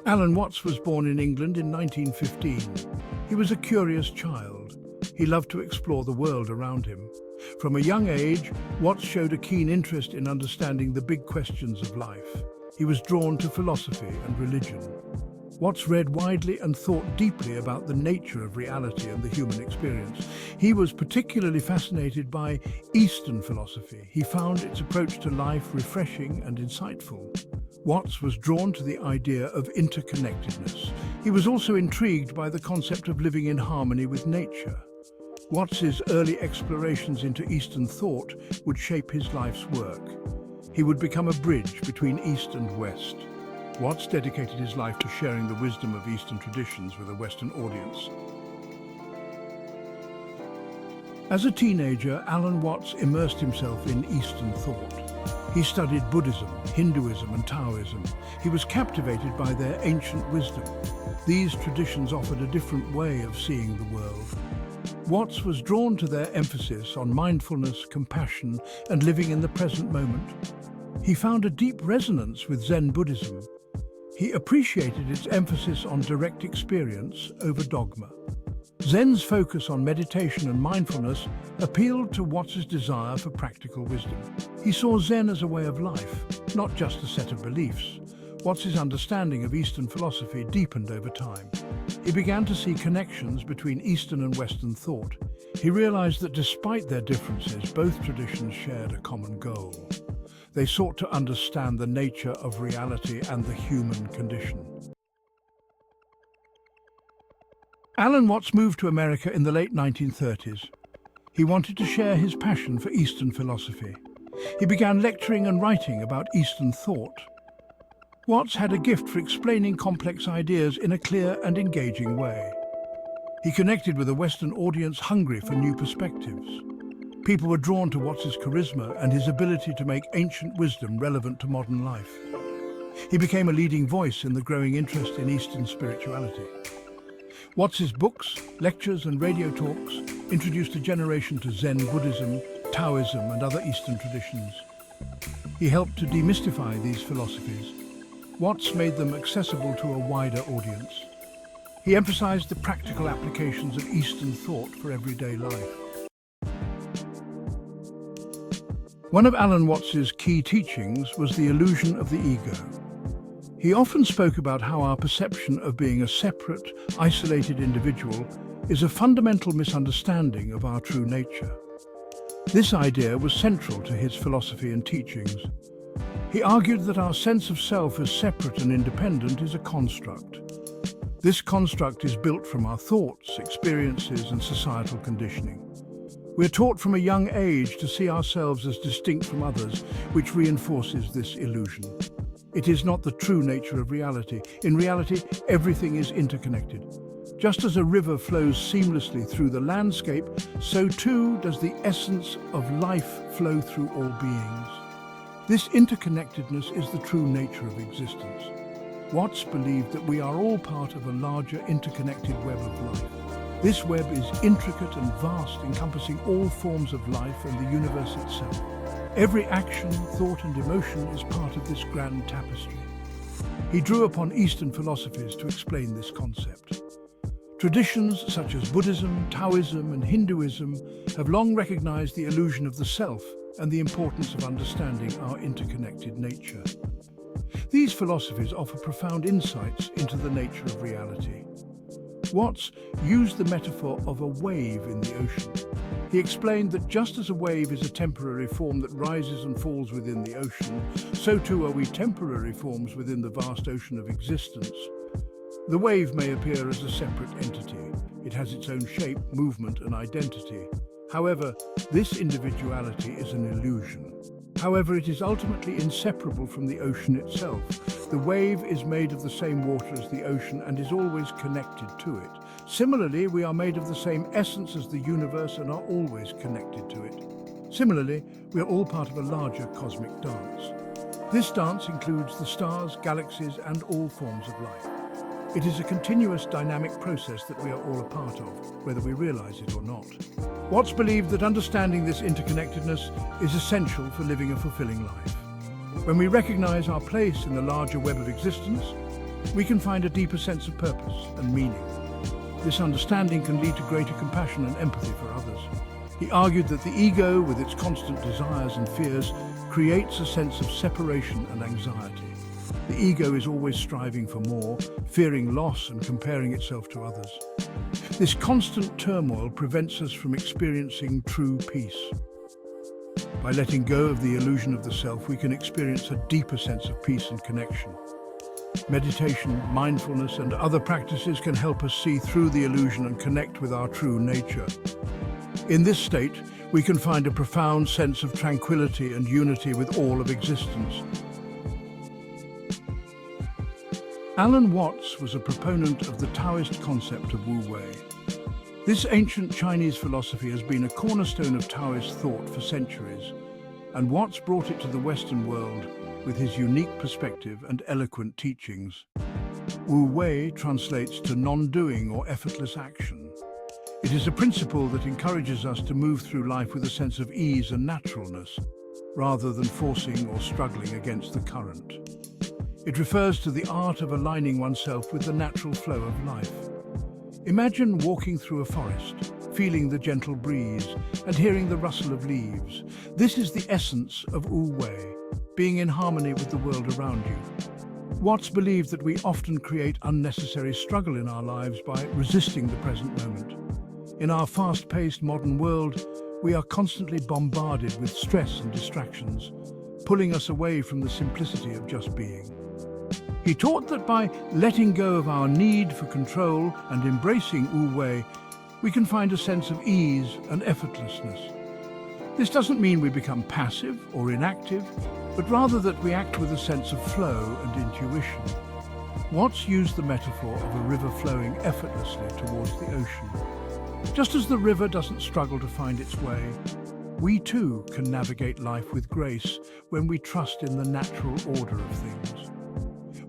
Alan Watts was born in England in 1915. He was a curious child. He loved to explore the world around him. From a young age, Watts showed a keen interest in understanding the big questions of life. He was drawn to philosophy and religion. Watts read widely and thought deeply about the nature of reality and the human experience. He was particularly fascinated by Eastern philosophy. He found its approach to life refreshing and insightful. Watts was drawn to the idea of interconnectedness. He was also intrigued by the concept of living in harmony with nature. Watts's early explorations into Eastern thought would shape his life's work. He would become a bridge between East and West. Watts dedicated his life to sharing the wisdom of Eastern traditions with a Western audience. As a teenager, Alan Watts immersed himself in Eastern thought. He studied Buddhism, Hinduism, and Taoism. He was captivated by their ancient wisdom. These traditions offered a different way of seeing the world. Watts was drawn to their emphasis on mindfulness, compassion, and living in the present moment. He found a deep resonance with Zen Buddhism. He appreciated its emphasis on direct experience over dogma. Zen's focus on meditation and mindfulness appealed to Watts's desire for practical wisdom. He saw Zen as a way of life, not just a set of beliefs. Watts's understanding of Eastern philosophy deepened over time. He began to see connections between Eastern and Western thought. He realized that despite their differences, both traditions shared a common goal. They sought to understand the nature of reality and the human condition. Alan Watts moved to America in the late 1930s. He wanted to share his passion for Eastern philosophy. He began lecturing and writing about Eastern thought. Watts had a gift for explaining complex ideas in a clear and engaging way. He connected with a Western audience hungry for new perspectives. People were drawn to Watts's charisma and his ability to make ancient wisdom relevant to modern life. He became a leading voice in the growing interest in Eastern spirituality. Watts's books, lectures, and radio talks introduced a generation to Zen Buddhism, Taoism, and other Eastern traditions. He helped to demystify these philosophies. Watts made them accessible to a wider audience. He emphasized the practical applications of Eastern thought for everyday life. One of Alan Watts's key teachings was the illusion of the ego. He often spoke about how our perception of being a separate, isolated individual is a fundamental misunderstanding of our true nature. This idea was central to his philosophy and teachings. He argued that our sense of self as separate and independent is a construct. This construct is built from our thoughts, experiences, and societal conditioning. We're taught from a young age to see ourselves as distinct from others, which reinforces this illusion. It is not the true nature of reality. In reality, everything is interconnected. Just as a river flows seamlessly through the landscape, so too does the essence of life flow through all beings. This interconnectedness is the true nature of existence. Watts believed that we are all part of a larger interconnected web of life. This web is intricate and vast, encompassing all forms of life and the universe itself. Every action, thought, and emotion is part of this grand tapestry. He drew upon Eastern philosophies to explain this concept. Traditions such as Buddhism, Taoism, and Hinduism have long recognized the illusion of the self and the importance of understanding our interconnected nature. These philosophies offer profound insights into the nature of reality. Watts used the metaphor of a wave in the ocean. He explained that just as a wave is a temporary form that rises and falls within the ocean, so too are we temporary forms within the vast ocean of existence. The wave may appear as a separate entity. It has its own shape, movement, and identity. However, this individuality is an illusion. However, it is ultimately inseparable from the ocean itself. The wave is made of the same water as the ocean and is always connected to it. Similarly, we are made of the same essence as the universe and are always connected to it. Similarly, we are all part of a larger cosmic dance. This dance includes the stars, galaxies, and all forms of life. It is a continuous dynamic process that we are all a part of, whether we realize it or not. Watts believed that understanding this interconnectedness is essential for living a fulfilling life. When we recognize our place in the larger web of existence, we can find a deeper sense of purpose and meaning. This understanding can lead to greater compassion and empathy for others. He argued that the ego, with its constant desires and fears, creates a sense of separation and anxiety. The ego is always striving for more, fearing loss and comparing itself to others. This constant turmoil prevents us from experiencing true peace. By letting go of the illusion of the self, we can experience a deeper sense of peace and connection. Meditation, mindfulness, and other practices can help us see through the illusion and connect with our true nature. In this state, we can find a profound sense of tranquility and unity with all of existence. Alan Watts was a proponent of the Taoist concept of Wu Wei. This ancient Chinese philosophy has been a cornerstone of Taoist thought for centuries, and Watts brought it to the Western world with his unique perspective and eloquent teachings. Wu Wei translates to non-doing or effortless action. It is a principle that encourages us to move through life with a sense of ease and naturalness, rather than forcing or struggling against the current. It refers to the art of aligning oneself with the natural flow of life. Imagine walking through a forest, feeling the gentle breeze and hearing the rustle of leaves. This is the essence of Wu Wei, being in harmony with the world around you. Watts believed that we often create unnecessary struggle in our lives by resisting the present moment. In our fast-paced modern world, we are constantly bombarded with stress and distractions, pulling us away from the simplicity of just being. He taught that by letting go of our need for control and embracing Wu Wei, we can find a sense of ease and effortlessness. This doesn't mean we become passive or inactive, but rather that we act with a sense of flow and intuition. Watts used the metaphor of a river flowing effortlessly towards the ocean. Just as the river doesn't struggle to find its way, we too can navigate life with grace when we trust in the natural order of things.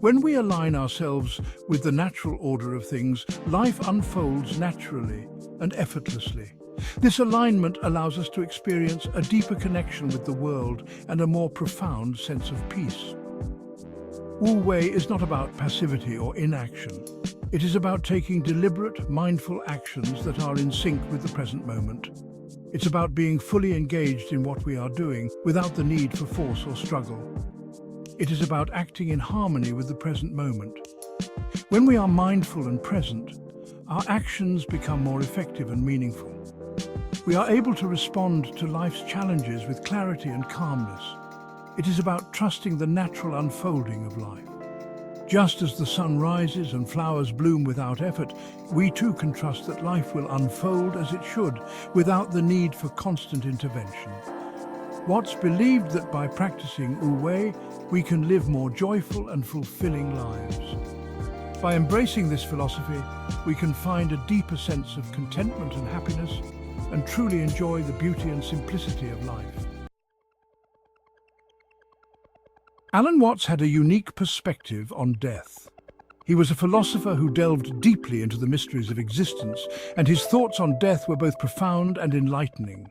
When we align ourselves with the natural order of things, life unfolds naturally and effortlessly. This alignment allows us to experience a deeper connection with the world and a more profound sense of peace. Wu Wei is not about passivity or inaction. It is about taking deliberate, mindful actions that are in sync with the present moment. It's about being fully engaged in what we are doing without the need for force or struggle. It is about acting in harmony with the present moment. When we are mindful and present, our actions become more effective and meaningful. We are able to respond to life's challenges with clarity and calmness. It is about trusting the natural unfolding of life. Just as the sun rises and flowers bloom without effort, we too can trust that life will unfold as it should, without the need for constant intervention. Watts believed that by practicing Wu Wei, we can live more joyful and fulfilling lives. By embracing this philosophy, we can find a deeper sense of contentment and happiness, and truly enjoy the beauty and simplicity of life. Alan Watts had a unique perspective on death. He was a philosopher who delved deeply into the mysteries of existence, and his thoughts on death were both profound and enlightening.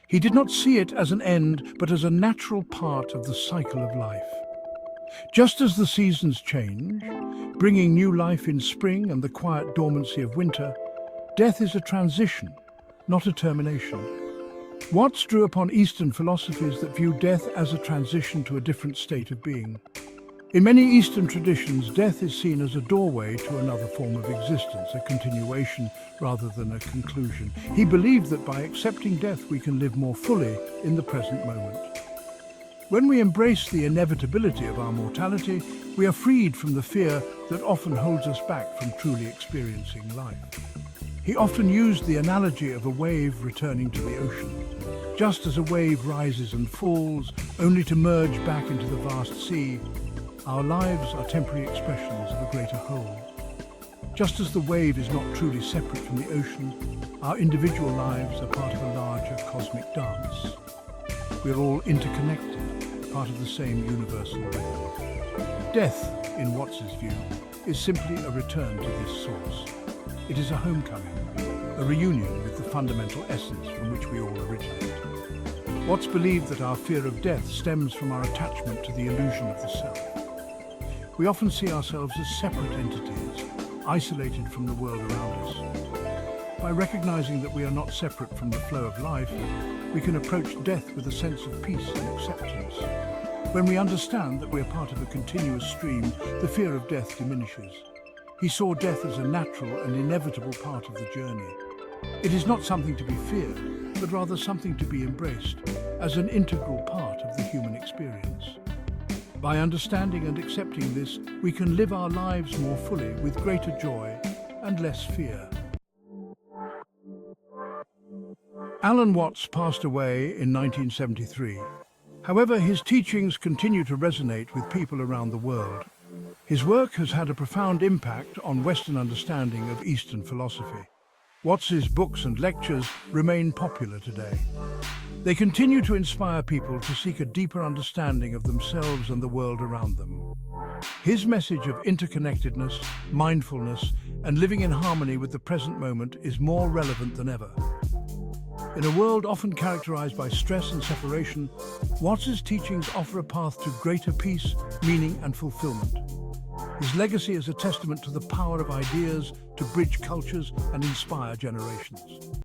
He did not see it as an end, but as a natural part of the cycle of life. Just as the seasons change, bringing new life in spring and the quiet dormancy of winter, death is a transition, not a termination. Watts drew upon Eastern philosophies that view death as a transition to a different state of being. In many Eastern traditions, death is seen as a doorway to another form of existence, a continuation rather than a conclusion. He believed that by accepting death, we can live more fully in the present moment. When we embrace the inevitability of our mortality, we are freed from the fear that often holds us back from truly experiencing life. He often used the analogy of a wave returning to the ocean. Just as a wave rises and falls, only to merge back into the vast sea, our lives are temporary expressions of a greater whole. Just as the wave is not truly separate from the ocean, our individual lives are part of a larger cosmic dance. We are all interconnected, part of the same universal rhythm. Death, in Watts's view, is simply a return to this source. It is a homecoming, a reunion with the fundamental essence from which we all originate. Watts believed that our fear of death stems from our attachment to the illusion of the self. we often see ourselves as separate entities, isolated from the world around us. By recognizing that we are not separate from the flow of life, we can approach death with a sense of peace and acceptance. When we understand that we are part of a continuous stream, the fear of death diminishes. He saw death as a natural and inevitable part of the journey. It is not something to be feared, but rather something to be embraced as an integral part of the human experience. By understanding and accepting this, we can live our lives more fully with greater joy and less fear. Alan Watts passed away in 1973. However, his teachings continue to resonate with people around the world. His work has had a profound impact on Western understanding of Eastern philosophy. Watts's books and lectures remain popular today. They continue to inspire people to seek a deeper understanding of themselves and the world around them. His message of interconnectedness, mindfulness, and living in harmony with the present moment is more relevant than ever. In a world often characterized by stress and separation, Watts's teachings offer a path to greater peace, meaning, and fulfillment. His legacy is a testament to the power of ideas to bridge cultures and inspire generations.